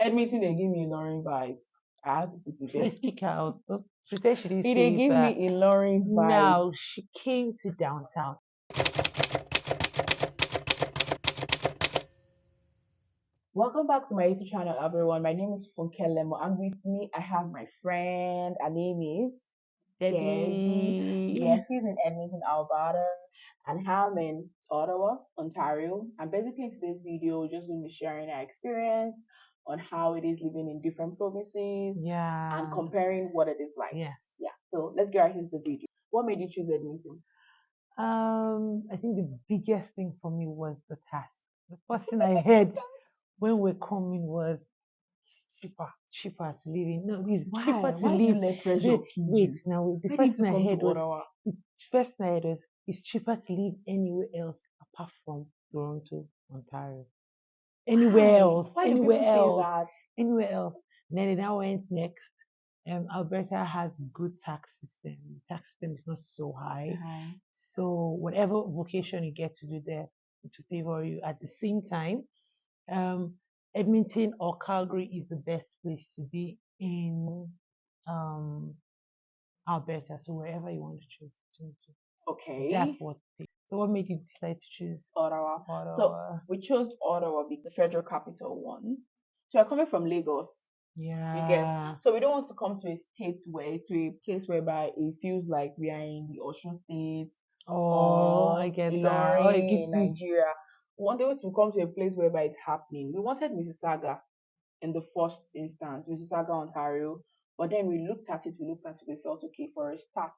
Edmonton, they give me Lauren vibes. I had to put it there. Let's kick her out. She said she didn't They say give that. me Lauren vibes. Now she came to downtown. Welcome back to my YouTube channel, everyone. My name is Funke Lemo, and with me, I have my friend. Her name is Debbie. Yeah, she's in Edmonton, Alberta, and I'm in Ottawa, Ontario. And basically, in today's video, we're just going to be sharing our experience on how it is living in different provinces and comparing what it is like. Yes. Yeah. So let's get right into the video. What made you choose Edmonton? I think the biggest thing for me was the task. The first thing I heard when we're coming was cheaper to live in. No, it's cheaper to live. Wait, now the first thing I heard was it's cheaper to live anywhere else apart from Toronto, Ontario. Anywhere else. And then it now went next. Alberta has good tax system. The tax system is not so high. So whatever vocation you get to do there to favor you. At the same time, Edmonton or Calgary is the best place to be in Alberta. So wherever you want to choose between two. Okay. That's what. So what made you decide to choose Ottawa? So we chose Ottawa because the federal capital one. So we're coming from Lagos. Yeah. You get. So we don't want to come to a state to a place whereby it feels like we are in the Osun State. I get that. In Nigeria. We wanted to come to a place whereby it's happening. We wanted Mississauga in the first instance, Mississauga, Ontario. But then we looked at it, we felt okay, for a start,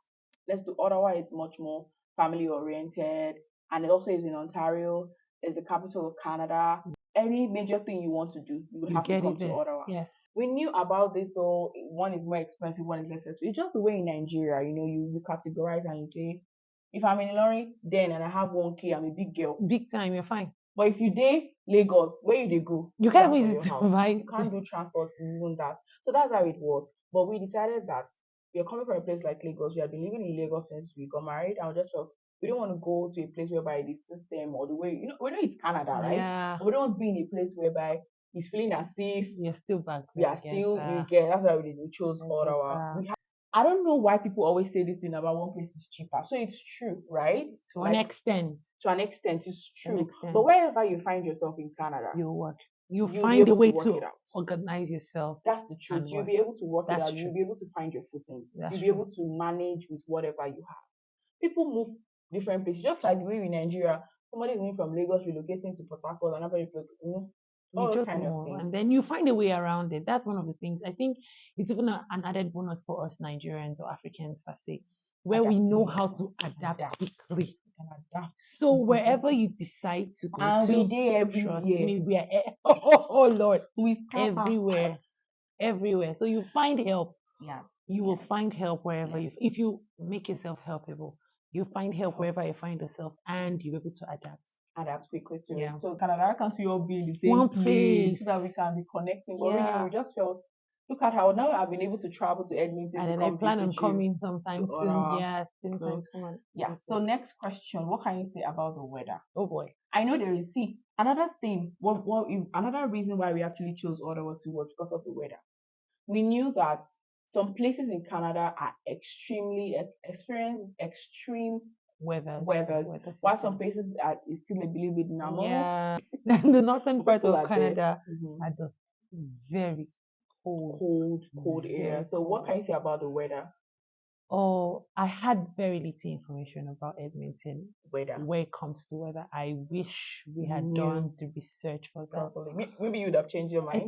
let's do Ottawa. It's much more family oriented, and it also is in Ontario. It's the capital of Canada. Any major thing you want to do, you would have to come to Ottawa. Yes. We knew about this, so one is more expensive, one is less expensive. It's just the way in Nigeria, you categorize and you say, if I'm in Ilorin then and I have 1K, I'm a big girl. Big time, you're fine. But if you date Lagos, where you go? You can't even your house. You can't do transport, even that. So that's how it was. But we decided that we are coming from a place like Lagos. We have been living in Lagos since we got married, and we just felt we don't want to go to a place whereby the system or the way we know it's Canada, right? Yeah. But we don't want to be in a place whereby it's feeling as if you're still back. We are still you get. That's why we chose Ottawa. I don't know why people always say this thing about one place is cheaper. So it's true, right? To an extent. To an extent, it's true. But wherever you find yourself in Canada, you'll find a way to organize yourself. That's the truth. You'll be able to work it out. You'll be able to find your footing. You'll be able to manage with whatever you have. People move different places, just like the way in Nigeria. Somebody is moving from Lagos, relocating to Port Harcourt, and another all those kind of things. And then you find a way around it. That's one of the things. I think it's even an added bonus for us Nigerians or Africans per se, where we know how to adapt quickly. So wherever you decide to go trust me, we are oh Lord, everywhere. So you find help. Yeah, you will find help wherever if you make yourself helpable. You find help wherever you find yourself, and you're able to adapt quickly to it. So Canada, can't we all be in the same place so that we can be connecting? But we just felt, look at how now I've been able to travel to Edmonton. And then I plan on coming sometime soon. So next question, what can you say about the weather? Oh boy. I know there is another thing. Another reason why we actually chose Ottawa too was because of the weather. We knew that some places in Canada are experience extreme weather, while some places is still a little bit normal. Yeah, the northern part of Canada had a very cold area. So what can you say about the weather? Oh, I had very little information about Edmonton weather when it comes to weather. I wish we had done the research for that. Maybe you would have changed your mind.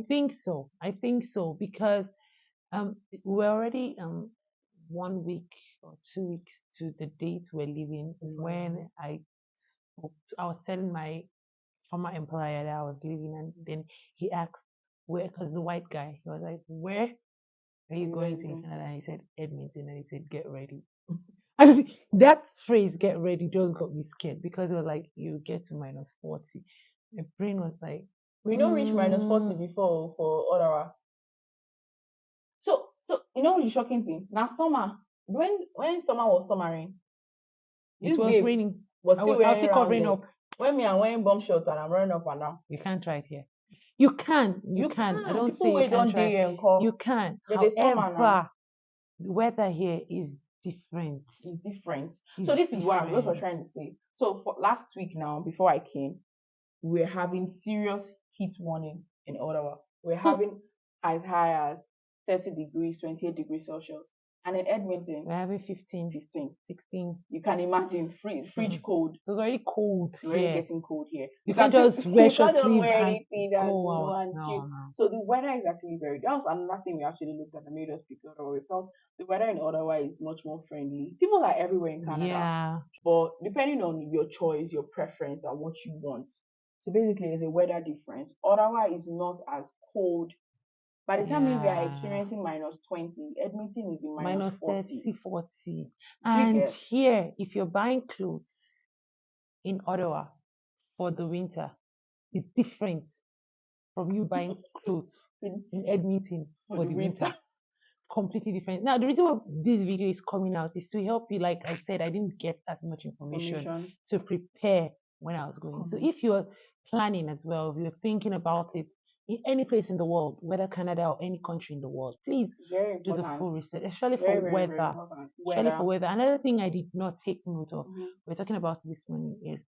I think so because we're already 1 week or 2 weeks to the date we're leaving when I was telling my former employer that I was leaving, and then he asked where, because the white guy, he was like, where are you going to Canada? And he said Edmonton, and he said get ready. And that phrase "get ready" just got me scared because it was like you get to -40. My brain was like, we don't reach -40 before for Ottawa. So the shocking thing now, summer when summer was summering, it was raining. Was still I was still covering up. When me I'm wearing bomb shorts and I'm running up and down. You can't try it here. You You can. I can. don't People say you wait can on day try. and call. You can. They summer now. However, the weather here is different. It's different. It's So this is what I'm just different. trying to say. So for last week now, before I came, we're having serious heat warning in Ottawa. We're having as high as 30 degrees, 28 degrees Celsius. And in Edmonton, We're having 15, 15. 16. You can imagine fridge cold. It was already cold It's already here. getting cold here. You can't just wear You short can't just sleeve wear and anything and go out. and chill. No, no. So the weather is actually very. That was another thing we actually looked at that made us pick Ottawa. We felt the weather in Ottawa is much more friendly. People are everywhere in Canada, Yeah. but depending on your choice, your preference, and what you want. So basically, there's a weather difference. Ottawa is not as cold. By the time we are Yeah. experiencing minus 20, Edmonton is in minus Minus 40. 30, 40. Do you And get? here, if you're buying clothes in Ottawa for the winter, it's different from you buying clothes in Edmonton For for the the winter. winter. Completely different. Now, the reason why this video is coming out is to help you. Like I said, I didn't get that much information Information. to prepare when I was going. So if you're planning as well, if you're thinking about it in any place in the world, whether Canada or any country in the world, please It's very do the important. full research, especially for Very, very, very weather. important. Especially for Weather. weather. Another thing I did not take note of, Mhm. we're talking about this morning, is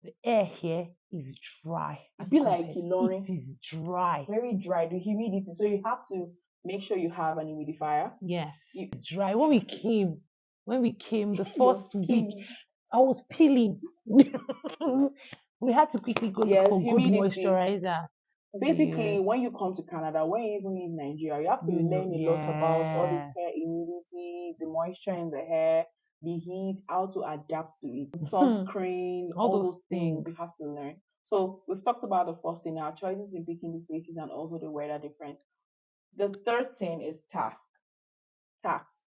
the air here is dry. It be like compared. Ilorin. It is dry. Very dry. The humidity. So you have to make sure you have an humidifier. Yes, You, it's dry. When we came the your first week, skin. I was peeling. We had to quickly go look Yes, for good humidity. moisturizer to Basically, use. when you come to Canada, when you even leave Nigeria, you have to You know, learn a lot about all this yes. hair humidity, the moisture in the hair, the heat, how to adapt to it, Hmm. sunscreen, All all those those things things. you have to learn. So we've talked about the first thing, our choices in picking these places and also the weather difference. The third thing is tax.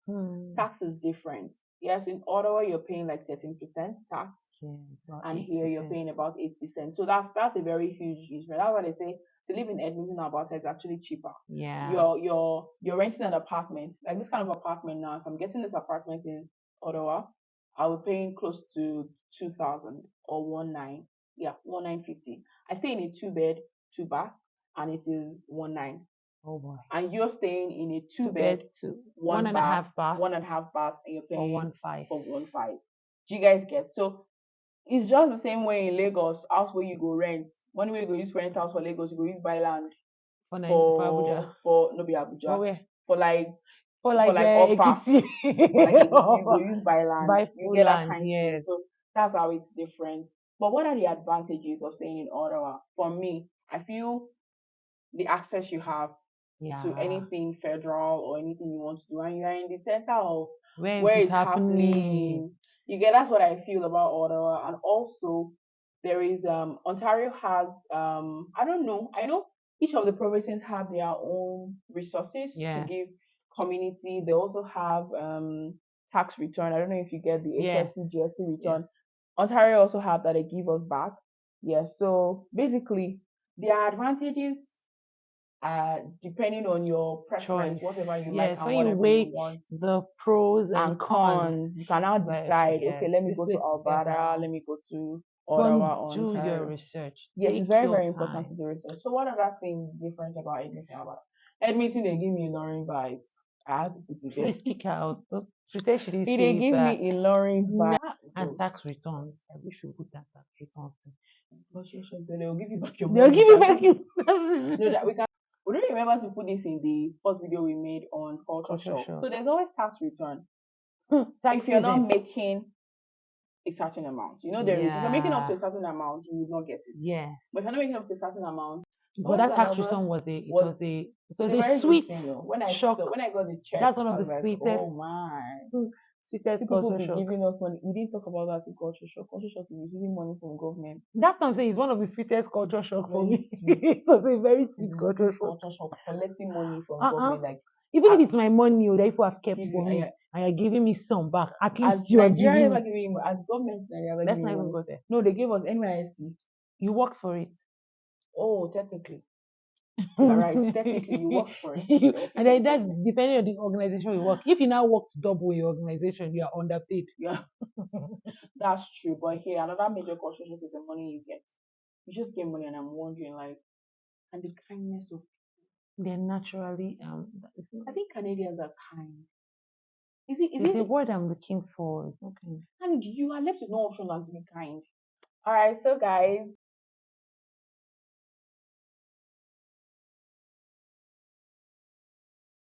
Hmm. Tax is different. Yes, in Ottawa you're paying like 13% tax, Yeah, it's about and here you're 8%. paying about 8%. So that's a very huge difference. That's why they say to live in Edmonton or Alberta is actually cheaper. Yeah. You're renting an apartment, like this kind of apartment now. If I'm getting this apartment in Ottawa, I will paying close to 2,000 or 1,900. Yeah, 1,950. I stay in a two bed, two bath, and it is 1,900. Oh boy. And you're staying in a two Two bed, bed, two, one one and a bath, half bath 1.5 bath, and you're for paying 1.5. for 1,500. Do you guys get? So it's just the same way in Lagos, house where you go rent. Money where you go use rent house for Lagos, you go use buy land For Abuja. for no be For Abuja. where? For like For for like like offer. Ekiti. For like Ekiti, you go use buy land. Buy You full get that land, kind of thing. yes. So that's how it's different. But what are the advantages of staying in Ottawa? For me, I feel the access you have to Yeah. anything federal or anything you want to do, and you are in the center of Where where it's it's happening. happening. You get, that's what I feel about Ottawa. And also there is Ontario has I don't know, I know each of the provinces have their own resources to Yes. give community. They also have tax return. I don't know if you get the Yes. HST GST return. Yes. Ontario also have that, they give us back. Yeah, so basically there are advantages depending on your preference, Choice. whatever you like Yes. and When you whatever you weigh want. the pros and And cons. cons, you can now Like, decide, okay, yes, let me this go to place is Alberta, better. let me go to But Ottawa, do your Ontario. research. Yes, it's Take very, your very important to time. do research. So what other things different about Edmonton? Edmonton, they give me Ilorin vibes. I have to put it there. Please kick her out. Don't pretend she didn't They say give that. me Ilorin vibes. And tax returns. I wish we put that tax returns thing. They'll give you back your They'll money. give you back your No, that we can. We don't remember to put this in the first video we made on culture culture shock. shock. So there's always tax return. Tax If you're not season. making a certain amount, you know there is. If you're making up to Yeah. a certain amount, you will not get it. Yeah. But if you're not making up to a certain amount, But that tax return was a it's a very good sweet thing. When I shock. when I got the check, That's one I of the was like, sweetest oh my. sweetest People culture be shock. giving us money. We didn't talk about that in culture shock. Culture shock is receiving money from government. That's what I'm saying. It's one of the sweetest culture shock for Very me. sweet. It was a very sweet It's culture sweet shock. culture shock. Collecting money from Uh-uh. government, like Even if it's my money that people have kept give for you, me and you're giving me some back, at as least you are Nigeria giving ever me. giving you, as government Nigeria ever Let's giving not you even money. go there. No, they gave us NYSC. You worked for it. Oh, technically. You're right. Technically, you worked for it. And then that's depending on the organization you work. If you now worked double in your organization, you are underpaid. Yeah, that's true. But here, another major culture shock is the money you get. You just get money, and I'm wondering, like, and the kindness of. they're naturally I think Canadians are kind. Is it's a it word I'm looking for. It's not kind. and you are left with no option than to be kind. All right, so guys,